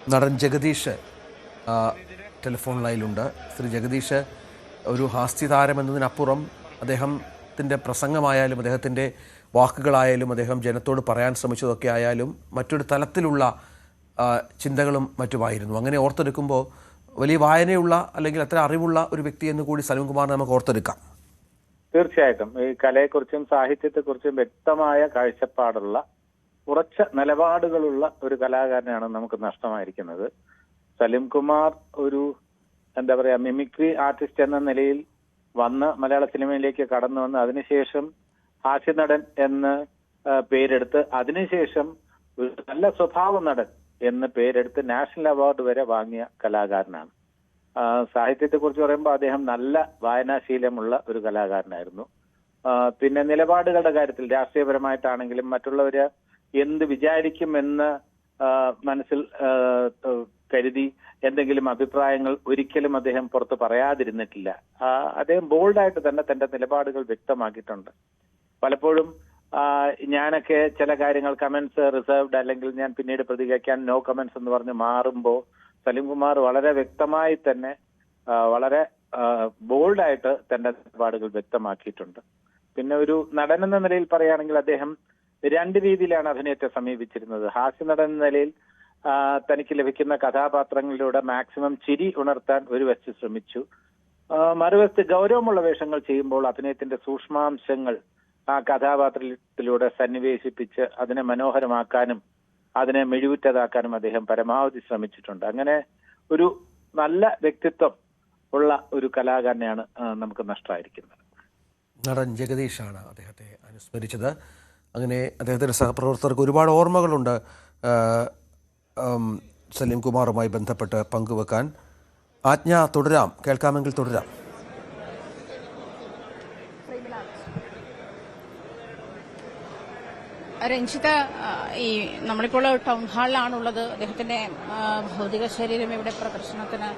നടൻ ജഗദീഷ് ടെലിഫോൺ ലൈനിലുണ്ട്. ശ്രീ ജഗദീഷ് ഒരു ഹാസ്യതാരം എന്നതിനപ്പുറം അദ്ദേഹത്തിൻ്റെ പ്രസംഗമായാലും അദ്ദേഹത്തിൻ്റെ വാക്കുകളായാലും അദ്ദേഹം ജനത്തോട് പറയാൻ ശ്രമിച്ചതൊക്കെ ആയാലും മറ്റൊരു തലത്തിലുള്ള ചിന്തകളും മറ്റുമായിരുന്നു. അങ്ങനെ ഓർത്തെടുക്കുമ്പോൾ വലിയ വായനയുള്ള അല്ലെങ്കിൽ അത്ര അറിവുള്ള ഒരു വ്യക്തി എന്ന് കൂടി സലീംകുമാറിനെ നമുക്ക് ഓർത്തെടുക്കാം. തീർച്ചയായിട്ടും ഈ കലയെക്കുറിച്ചും സാഹിത്യത്തെക്കുറിച്ചും വ്യക്തമായ കാഴ്ചപ്പാടുള്ള ഉറച്ച നിലപാടുകളുള്ള ഒരു കലാകാരനാണ് നമുക്ക് നഷ്ടമായിരിക്കുന്നത്. സലീംകുമാർ ഒരു എന്താ പറയാ മിമിക്രി ആർട്ടിസ്റ്റ് എന്ന നിലയിൽ വന്ന് മലയാള സിനിമയിലേക്ക് കടന്നു വന്ന് അതിനുശേഷം ഹാസ്യനടൻ എന്ന് പേരെടുത്ത് അതിനുശേഷം ഒരു നല്ല സ്വഭാവ നടൻ എന്ന് പേരെടുത്ത് നാഷണൽ അവാർഡ് വരെ വാങ്ങിയ കലാകാരനാണ്. സാഹിത്യത്തെക്കുറിച്ച് പറയുമ്പോൾ അദ്ദേഹം നല്ല വായനാശീലമുള്ള ഒരു കലാകാരനായിരുന്നു. പിന്നെ നിലപാടുകളുടെ കാര്യത്തിൽ രാഷ്ട്രീയപരമായിട്ടാണെങ്കിലും മറ്റുള്ളവര് എന്ത് വിചാരിക്കുമെന്ന് മനസ്സിൽ കരുതി എന്തെങ്കിലും അഭിപ്രായങ്ങൾ ഒരിക്കലും അദ്ദേഹം പുറത്ത് പറയാതിരുന്നിട്ടില്ല. അദ്ദേഹം ബോൾഡായിട്ട് തന്നെ തന്റെ നിലപാടുകൾ വ്യക്തമാക്കിയിട്ടുണ്ട്. പലപ്പോഴും ഞാനൊക്കെ ചില കാര്യങ്ങൾ കമന്റ്സ് റിസർവ്ഡ് അല്ലെങ്കിൽ ഞാൻ പിന്നീട് പ്രതികരിക്കാൻ നോ കമന്റ്സ് എന്ന് പറഞ്ഞ് മാറുമ്പോൾ സലീംകുമാർ വളരെ വ്യക്തമായി തന്നെ വളരെ ബോൾഡായിട്ട് തന്റെ നിലപാടുകൾ വ്യക്തമാക്കിയിട്ടുണ്ട്. പിന്നെ ഒരു നടൻ എന്ന നിലയിൽ പറയുകയാണെങ്കിൽ അദ്ദേഹം രണ്ട് രീതിയിലാണ് അഭിനയത്തെ സമീപിച്ചിരുന്നത്. ഹാസ്യനടൻ എന്ന നിലയിൽ തനിക്ക് ലഭിക്കുന്ന കഥാപാത്രങ്ങളിലൂടെ മാക്സിമം ചിരി ഉണർത്താൻ ഒരു വശത്ത് ശ്രമിച്ചു. മറുവശത്ത് ഗൗരവമുള്ള വേഷങ്ങൾ ചെയ്യുമ്പോൾ അഭിനയത്തിന്റെ സൂക്ഷ്മാംശങ്ങൾ ആ കഥാപാത്രത്തിലൂടെ സന്നിവേശിപ്പിച്ച് അതിനെ മനോഹരമാക്കാനും അതിനെ മിഴിവുറ്റതാക്കാനും അദ്ദേഹം പരമാവധി ശ്രമിച്ചിട്ടുണ്ട്. അങ്ങനെ ഒരു നല്ല വ്യക്തിത്വം ഉള്ള ഒരു കലാകാരനെയാണ് നമുക്ക് നഷ്ടമായിരിക്കുന്നത്. നടൻ ജഗദീഷാണ് അദ്ദേഹത്തെ അനുസ്മരിച്ചത്. അങ്ങനെ അദ്ദേഹത്തിൻ്റെ സഹപ്രവർത്തകർക്ക് ഒരുപാട് ഓർമ്മകളുണ്ട് സലീംകുമാറുമായി ബന്ധപ്പെട്ട് പങ്കുവെക്കാൻ. ആജ്ഞ തുടരാം, കേൾക്കാമെങ്കിൽ തുടരാം. രഞ്ജിത്ത്, ഈ നമ്മളിപ്പോൾ ടൗൺ ഹാളിലാണുള്ളത്. അദ്ദേഹത്തിന്റെ ഭൗതിക ശരീരം ഇവിടെ പ്രദർശനത്തിന്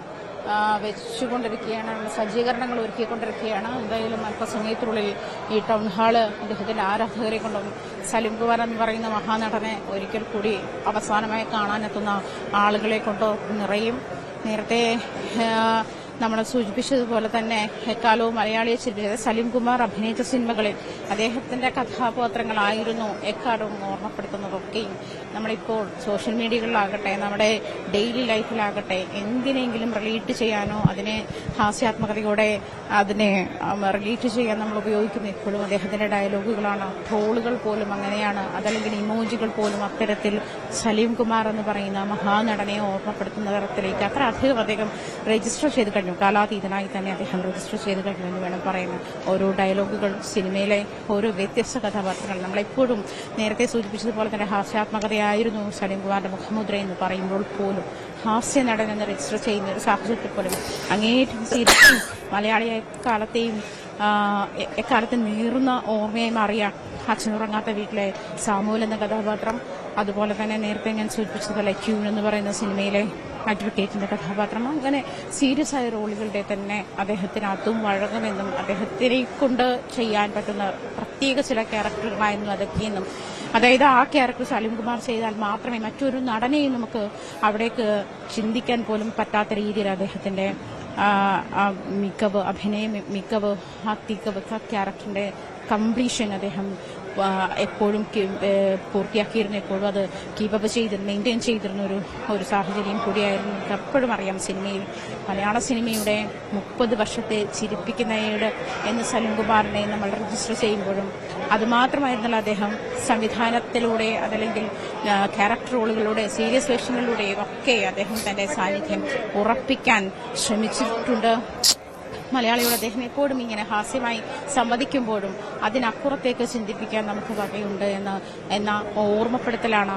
വെച്ചുകൊണ്ടിരിക്കുകയാണ്, സജ്ജീകരണങ്ങൾ ഒരുക്കിക്കൊണ്ടിരിക്കുകയാണ്. എന്തായാലും അല്പസമയത്തിനുള്ളിൽ ഈ ടൗൺ ഹാള് അദ്ദേഹത്തിന്റെ ആരാധകരെ കൊണ്ടും സലീംകുമാർ എന്ന് പറയുന്ന മഹാനടനെ ഒരിക്കൽ കൂടി അവസാനമായി കാണാനെത്തുന്ന ആളുകളെ കൊണ്ട് നിറയും. നേരത്തെ നമ്മൾ സൂചിപ്പിച്ചതുപോലെ തന്നെ എക്കാലവും മലയാളിയെ ചിരിപ്പിച്ചത് സലീംകുമാർ അഭിനയിച്ച സിനിമകളിൽ അദ്ദേഹത്തിന്റെ കഥാപാത്രങ്ങളായിരുന്നു എക്കാലവും ഓർമ്മപ്പെടുത്തുന്നതൊക്കെയും. നമ്മളിപ്പോൾ സോഷ്യൽ മീഡിയകളിലാകട്ടെ നമ്മുടെ ഡെയിലി ലൈഫിലാകട്ടെ എന്തിനെങ്കിലും റിലേറ്റ് ചെയ്യാനോ അതിനെ ഹാസ്യാത്മകതയോടെ അതിനെ റിലേറ്റ് ചെയ്യാൻ നമ്മൾ ഉപയോഗിക്കുന്ന ഇപ്പോഴും അദ്ദേഹത്തിന്റെ ഡയലോഗുകളാണ്. ട്രോളുകൾ പോലും അങ്ങനെയാണ്, അതല്ലെങ്കിൽ ഇമോജികൾ പോലും അത്തരത്തിൽ സലീംകുമാർ എന്ന് പറയുന്ന മഹാനടനെ ഓർമ്മപ്പെടുത്തുന്ന തരത്തിലേക്ക് അത്രയധികം അദ്ദേഹം രജിസ്റ്റർ ചെയ്ത് കഴിഞ്ഞു. കാലാതീതനായി തന്നെ അദ്ദേഹം രജിസ്റ്റർ ചെയ്ത് കഴിഞ്ഞു എന്ന് വേണം പറയുന്നത്. ഓരോ ഡയലോഗുകൾ, സിനിമയിലെ ഓരോ വ്യത്യസ്ത കഥാപാത്രങ്ങൾ, നമ്മളെപ്പോഴും നേരത്തെ സൂചിപ്പിച്ചതുപോലെ തന്നെ ഹാസ്യാത്മകതയായിരുന്നു സലീംകുമാറിന്റെ മുഖമുദ്ര എന്ന് പറയുമ്പോൾ പോലും ഹാസ്യ നടൻ എന്ന് രജിസ്റ്റർ ചെയ്യുന്ന ഒരു സാഹചര്യത്തിൽ പോലും അങ്ങേറ്റം സീരിയസും മലയാളിയെ എക്കാലത്ത് നീറുന്ന ഓർമ്മയായി മാറിയ അച്ഛനുറങ്ങാത്ത വീട്ടിലെ സാമുവൽ എന്ന കഥാപാത്രം, അതുപോലെ തന്നെ നേരത്തെ ഞാൻ സൂചിപ്പിച്ചതുപോലെ ക്യൂൻ എന്ന് പറയുന്ന സിനിമയിലെ അഡ്വക്കേറ്റിന്റെ കഥാപാത്രം, അങ്ങനെ സീരിയസ് ആയ റോളുകളുടെ തന്നെ അദ്ദേഹത്തിനകത്തും വഴങ്ങുമെന്നും അദ്ദേഹത്തിനെ കൊണ്ട് ചെയ്യാൻ പറ്റുന്ന പ്രത്യേക ചില ക്യാരക്ടറുകളായിരുന്നു അതൊക്കെയെന്നും, അതായത് ആ ക്യാരക്ടർ സലീംകുമാർ ചെയ്താൽ മാത്രമേ മറ്റൊരു നടനെയും നമുക്ക് അവിടേക്ക് ചിന്തിക്കാൻ പോലും പറ്റാത്ത രീതിയിൽ അദ്ദേഹത്തിന്റെ മികവ്, അഭിനയ മികവ്, ആ തികവ്, ക്യാരക്ടറിന്റെ കംപ്ലീഷൻ അദ്ദേഹം എപ്പോഴും പൂർത്തിയാക്കിയിരുന്നു. എപ്പോഴും അത് കീപ്പപ്പ് ചെയ്തിരുന്നു, മെയിൻറ്റെയിൻ ചെയ്തിരുന്ന ഒരു സാഹചര്യം കൂടിയായിരുന്നു. എപ്പോഴും അറിയാം സിനിമയിൽ മലയാള സിനിമയുടെ 30 വർഷത്തെ ചിരിപ്പിക്കുന്നയുടെ എന്ന് സലീംകുമാറിനെ നമ്മൾ രജിസ്റ്റർ ചെയ്യുമ്പോഴും അതുമാത്രമായിരുന്നല്ല അദ്ദേഹം സംവിധാനത്തിലൂടെ അതല്ലെങ്കിൽ ക്യാരക്ടർ റോളുകളിലൂടെ സീരിയസ് വേഷങ്ങളിലൂടെയും ഒക്കെ അദ്ദേഹം തന്റെ സാന്നിധ്യം ഉറപ്പിക്കാൻ ശ്രമിച്ചിട്ടുണ്ട്. മലയാളിയോട് അദ്ദേഹം എപ്പോഴും ഇങ്ങനെ ഹാസ്യമായി സംവദിക്കുമ്പോഴും അതിനപ്പുറത്തേക്ക് ചിന്തിപ്പിക്കാൻ നമുക്ക് വകയുണ്ട് എന്ന ഓർമ്മപ്പെടുത്തലാണ്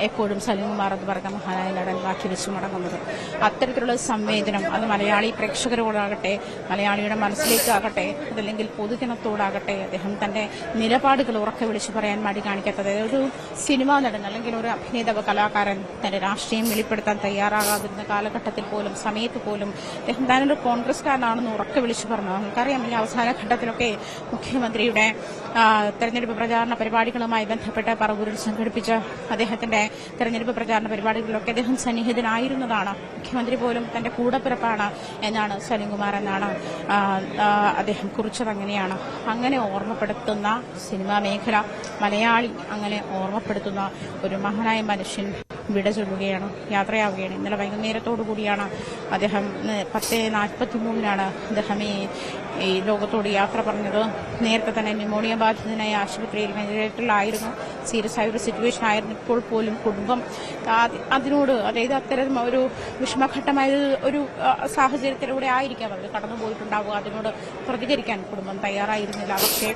എപ്പോഴും സലീംകുമാർ എന്ന് പറയുന്ന മഹാനായ നടൻ ബാക്കി വെച്ചു മടങ്ങുന്നത്. അത്തരത്തിലുള്ള സംവേദനം അത് മലയാളി പ്രേക്ഷകരോടാകട്ടെ, മലയാളിയുടെ മനസ്സിലേക്കാകട്ടെ, അതല്ലെങ്കിൽ പൊതുജനത്തോടാകട്ടെ അദ്ദേഹം തന്റെ നിലപാടുകൾ ഉറക്കെ വിളിച്ചു പറയാൻ മടി കാണിക്കാത്തത്. ഒരു സിനിമാ നടൻ അല്ലെങ്കിൽ ഒരു അഭിനേതാവ് കലാകാരൻ തന്റെ രാഷ്ട്രീയം വെളിപ്പെടുത്താൻ തയ്യാറാകാതിരുന്ന കാലഘട്ടത്തിൽ പോലും സമയത്ത് പോലും അദ്ദേഹം താനൊരു കോൺഗ്രസ്കാരനാണെന്ന് ഉറക്കെ വിളിച്ചു പറഞ്ഞു. നമുക്കറിയാം ഈ അവസാന ഘട്ടത്തിലൊക്കെ മുഖ്യമന്ത്രിയുടെ തെരഞ്ഞെടുപ്പ് പ്രചാരണ പരിപാടികളുമായി ബന്ധപ്പെട്ട് പറവൂരിൽ സംഘടിപ്പിച്ച അദ്ദേഹം അദ്ദേഹത്തിന്റെ തെരഞ്ഞെടുപ്പ് പ്രചാരണ പരിപാടികളിലൊക്കെ അദ്ദേഹം സന്നിഹിതനായിരുന്നതാണ്. മുഖ്യമന്ത്രി പോലും തന്റെ കൂടപ്പിറപ്പാണ് എന്നാണ് സലിംകുമാർ എന്നാണ് അദ്ദേഹം കുറിച്ചത്. അങ്ങനെ ഓർമ്മപ്പെടുത്തുന്ന സിനിമാ മേഖല, മലയാളി അങ്ങനെ ഓർമ്മപ്പെടുത്തുന്ന ഒരു മഹാനായ മനുഷ്യൻ വിട ചൊല്ലുകയാണ്, യാത്രയാവുകയാണ്. ഇന്നലെ വൈകുന്നേരത്തോടു കൂടിയാണ് അദ്ദേഹം 10:43 അദ്ദേഹം ഈ ലോകത്തോട് യാത്ര പറഞ്ഞത്. നേരത്തെ തന്നെ ന്യൂമോണിയ ബാധിതനായ ആശുപത്രിയിൽ വെന്റിലേറ്ററിലായിരുന്നു. സീരിയസ് ആയ ഒരു സിറ്റുവേഷൻ ആയിരുന്നു. ഇപ്പോൾ പോലും കുടുംബം അതിനോട്, അതായത് അത്തരം ഒരു വിഷമഘട്ടമായ ഒരു സാഹചര്യത്തിലൂടെ ആയിരിക്കാം അവർ കടന്നുപോയിട്ടുണ്ടാവുക. അതിനോട് പ്രതികരിക്കാൻ കുടുംബം തയ്യാറായിരുന്നില്ല. പക്ഷേ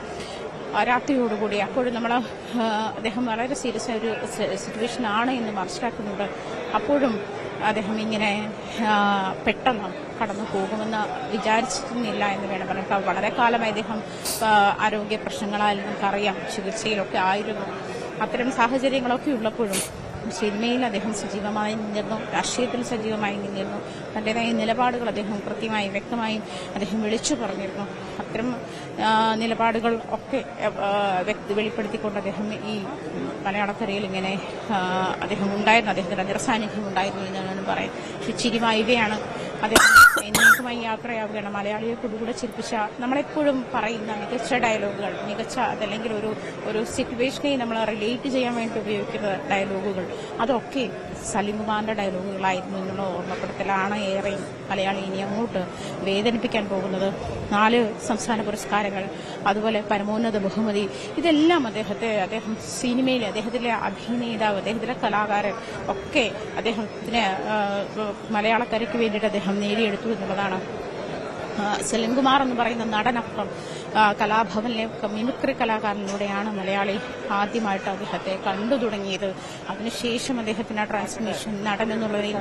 രാത്രിയോടുകൂടി അപ്പോഴും അദ്ദേഹം വളരെ സീരിയസ് ആയ ഒരു സിറ്റുവേഷൻ ആണ് എന്ന് മനസ്സിലാക്കുന്നുണ്ട്. അപ്പോഴും അദ്ദേഹം ഇങ്ങനെ പെട്ടെന്ന് കടന്നു പോകുമെന്ന് വിചാരിച്ചിരുന്നില്ല എന്ന് വേണം പറയാൻ. വളരെ കാലമായി അദ്ദേഹം ആരോഗ്യ പ്രശ്നങ്ങളായാലും നമുക്കറിയാം, ചികിത്സയിലൊക്കെ ആയിരുന്നു. അത്തരം സാഹചര്യങ്ങളൊക്കെ ഉള്ളപ്പോഴും സിനിമയിൽ അദ്ദേഹം സജീവമായി നിന്നിരുന്നു, രാഷ്ട്രീയത്തിൽ സജീവമായി നിന്നിരുന്നു. തന്റേതായ നിലപാടുകൾ അദ്ദേഹം കൃത്യമായും വ്യക്തമായും അദ്ദേഹം വിളിച്ചു പറഞ്ഞിരുന്നു. അത്തരം നിലപാടുകൾ ഒക്കെ വെളിപ്പെടുത്തിക്കൊണ്ട് അദ്ദേഹം ഈ മലയാളക്കരയിൽ ഇങ്ങനെ അദ്ദേഹം ഉണ്ടായിരുന്നു, അദ്ദേഹത്തിന്റെ നിറസാന്നിധ്യം ഉണ്ടായിരുന്നു എന്നാണ് പറയാം. ചിരിമായുകയാണ് അദ്ദേഹം. എന്നേക്കുമായി യാത്രയാവുകയാണ്. മലയാളിയെ കൂടെ ചിരിപ്പിച്ച, നമ്മളെപ്പോഴും പറയുന്ന മികച്ച ഡയലോഗുകൾ, അതല്ലെങ്കിൽ ഒരു സിറ്റുവേഷനെ നമ്മൾ റിലേറ്റ് ചെയ്യാൻ വേണ്ടി ഉപയോഗിക്കുന്ന ഡയലോഗുകൾ, അതൊക്കെ സലിംകുമാറിന്റെ ഡയലോഗുകളായിരുന്നു എന്നുള്ള ഓർമ്മപ്പെടുത്തലാണ് ഏറെയും മലയാളി ഇനി അങ്ങോട്ട് വേദനിപ്പിക്കാൻ പോകുന്നത്. 4 സംസ്ഥാന പുരസ്കാരങ്ങൾ, അതുപോലെ പരമോന്നത ബഹുമതി, ഇതെല്ലാം അദ്ദേഹം സിനിമയിൽ, അദ്ദേഹത്തിലെ അഭിനേതാവ്, അദ്ദേഹത്തിലെ കലാകാരൻ ഒക്കെ അദ്ദേഹത്തിന് മലയാളക്കരയ്ക്ക് വേണ്ടിയിട്ട് അദ്ദേഹം നേടിയെടുത്തു എന്നുള്ളതാണ്. സലിംകുമാർ എന്ന് പറയുന്ന നടനപ്പുറം കലാഭവനിലെ മിമിക്രി കലാകാരനിലൂടെയാണ് മലയാളി ആദ്യമായിട്ട് അദ്ദേഹത്തെ കണ്ടു തുടങ്ങിയത്. അതിനുശേഷം അദ്ദേഹത്തിന് ട്രാൻസ്ഫോർമേഷൻ നടൻ എന്നുള്ളതിൽ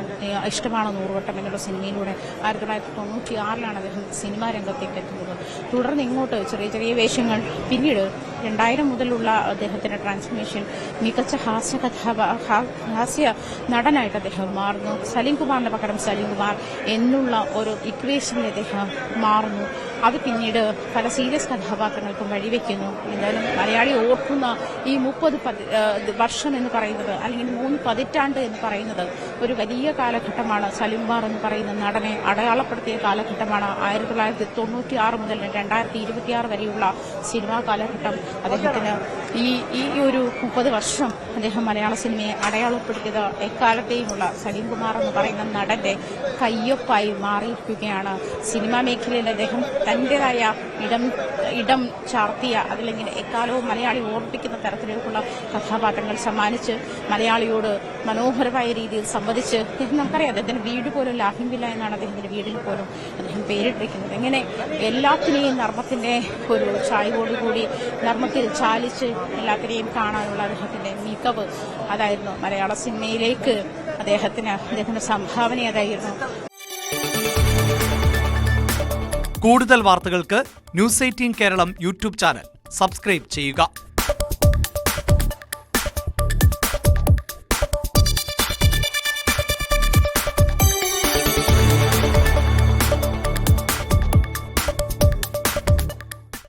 ഇഷ്ടമാണ് 100 വട്ടം എന്നുള്ള സിനിമയിലൂടെ 1996 അദ്ദേഹം സിനിമാ രംഗത്തേക്ക് എത്തുന്നത്. തുടർന്ന് ഇങ്ങോട്ട് ചെറിയ ചെറിയ വേഷങ്ങൾ, പിന്നീട് 2000 മുതലുള്ള അദ്ദേഹത്തിന്റെ ട്രാൻസ്ഫോർമേഷൻ മികച്ച ഹാസ്യ നടനായിട്ട് അദ്ദേഹം മാറുന്നു. സലിംകുമാറിന്റെ പകരം സലിംകുമാർ എന്നുള്ള ഒരു ഇക്വേഷനിൽ അദ്ദേഹം മാറുന്നു. അത് പിന്നീട് പല സീരിയസ് കഥാപാത്രങ്ങൾക്കും വഴിവെക്കുന്നു. എന്തായാലും മലയാളി ഓർക്കുന്ന ഈ 30 വർഷം എന്ന് പറയുന്നത്, അല്ലെങ്കിൽ 3 പതിറ്റാണ്ട് എന്ന് പറയുന്നത് ഒരു വലിയ കാലഘട്ടമാണ്. സലിംകുമാർ എന്ന് പറയുന്ന നടനെ അടയാളപ്പെടുത്തിയ കാലഘട്ടമാണ്. 1996 മുതൽ 2026 വരെയുള്ള സിനിമാ കാലഘട്ടം അദ്ദേഹത്തിന് ഈ ഒരു 30 വർഷം അദ്ദേഹം മലയാള സിനിമയെ അടയാളപ്പെടുത്തിയത് എക്കാലത്തെയുമുള്ള സലിംകുമാർ എന്ന് പറയുന്ന നടന്റെ കയ്യൊപ്പായി മാറിയിരിക്കുകയാണ്. സിനിമാ മേഖലയിൽ അദ്ദേഹം തന്റേതായ ഇടം ചാർത്തിയ, അതിലെങ്കിൽ എക്കാലവും മലയാളി ഓർമ്മിപ്പിക്കുന്ന തരത്തിലേക്കുള്ള കഥാപാത്രങ്ങൾ സമ്മാനിച്ച് മലയാളിയോട് മനോഹരമായ രീതിയിൽ സംവദിച്ച്, നമുക്കറിയാം അദ്ദേഹത്തിന്റെ വീട് പോലും ലാഹിംവില്ല എന്നാണ് അദ്ദേഹത്തിന്റെ വീടിന് പോലും അദ്ദേഹം പേരിട്ടിരിക്കുന്നത്. ഇങ്ങനെ എല്ലാത്തിനെയും നർമ്മത്തിന്റെ ഒരു ചായ്വോടുകൂടി നർമ്മത്തിൽ ചാലിച്ച് എല്ലാത്തിനെയും കാണാനുള്ള അദ്ദേഹത്തിന്റെ മികവ്, അതായിരുന്നു മലയാള സിനിമയിലേക്ക് അദ്ദേഹത്തിന്റെ സംഭാവന അതായിരുന്നു. കൂടുതൽ വാർത്തകൾക്ക് News 18 Keralam YouTube channel subscribe ചെയ്യുക.